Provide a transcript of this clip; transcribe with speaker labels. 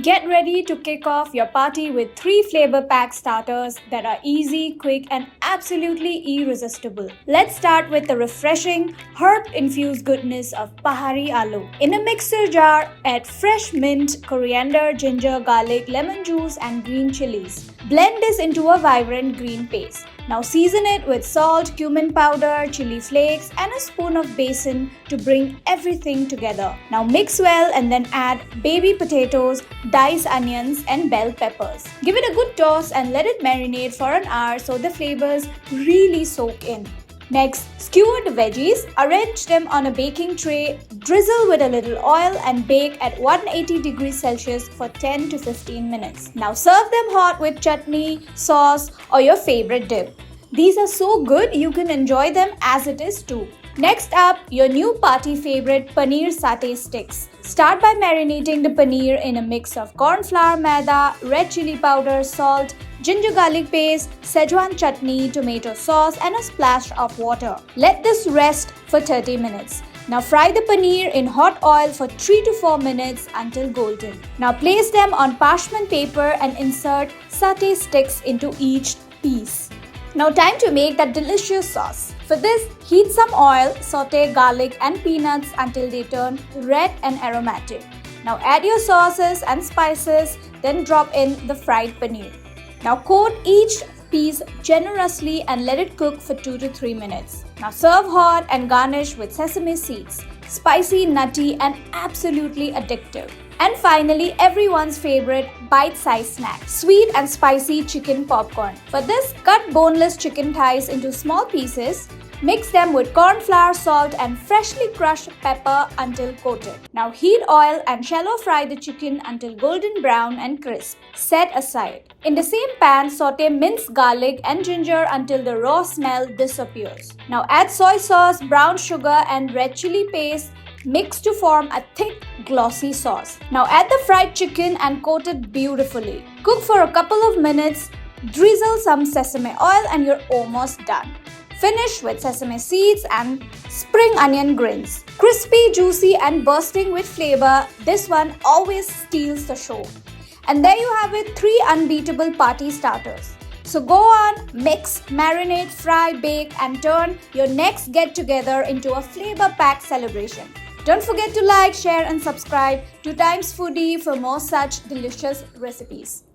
Speaker 1: Get ready to kick off your party with 3 flavor pack starters that are easy, quick, and absolutely irresistible. Let's start with the refreshing, herb-infused goodness of Pahadi Aloo. In a mixer jar, add fresh mint, coriander, ginger, garlic, lemon juice, and green chilies. Blend this into a vibrant green paste. Now season it with salt, cumin powder, chili flakes, and a spoon of besan to bring everything together. Now mix well and then add baby potatoes, diced onions, and bell peppers. Give it a good toss and let it marinate for an hour so the flavors really soak in. Next, skewer the veggies, arrange them on a baking tray, drizzle with a little oil and bake at 180 degrees Celsius for 10 to 15 minutes. Now serve them hot with chutney, sauce, or your favorite dip. These are so good you can enjoy them as it is too. Next up, your new party favorite Paneer Satay sticks. Start by marinating the paneer in a mix of corn flour, maida, red chili powder, salt, ginger garlic paste, Szechuan chutney, tomato sauce, and a splash of water. Let this rest for 30 minutes. Now fry the paneer in hot oil for 3 to 4 minutes until golden. Now place them on parchment paper and insert satay sticks into each piece. Now time to make that delicious sauce. For this, heat some oil, saute garlic and peanuts until they turn red and aromatic. Now add your sauces and spices, then drop in the fried paneer. Now coat each piece generously and let it cook for 2 to 3 minutes. Now serve hot and garnish with sesame seeds. Spicy, nutty, and absolutely addictive. And finally, everyone's favorite bite-sized snack, sweet and spicy chicken popcorn. For this, cut boneless chicken thighs into small pieces. Mix them with corn flour, salt, and freshly crushed pepper until coated. Now heat oil and shallow fry the chicken until golden brown and crisp. Set aside. In the same pan, saute minced garlic and ginger until the raw smell disappears. Now add soy sauce, brown sugar, and red chili paste. Mix to form a thick, glossy sauce. Now add the fried chicken and coat it beautifully. Cook for a couple of minutes. Drizzle some sesame oil and you're almost done. Finish with sesame seeds and spring onion grains. Crispy, juicy, and bursting with flavor, this one always steals the show. And there you have it, 3 unbeatable party starters. So go on, mix, marinate, fry, bake, and turn your next get-together into a flavor-packed celebration. Don't forget to like, share, and subscribe to Times Foodie for more such delicious recipes.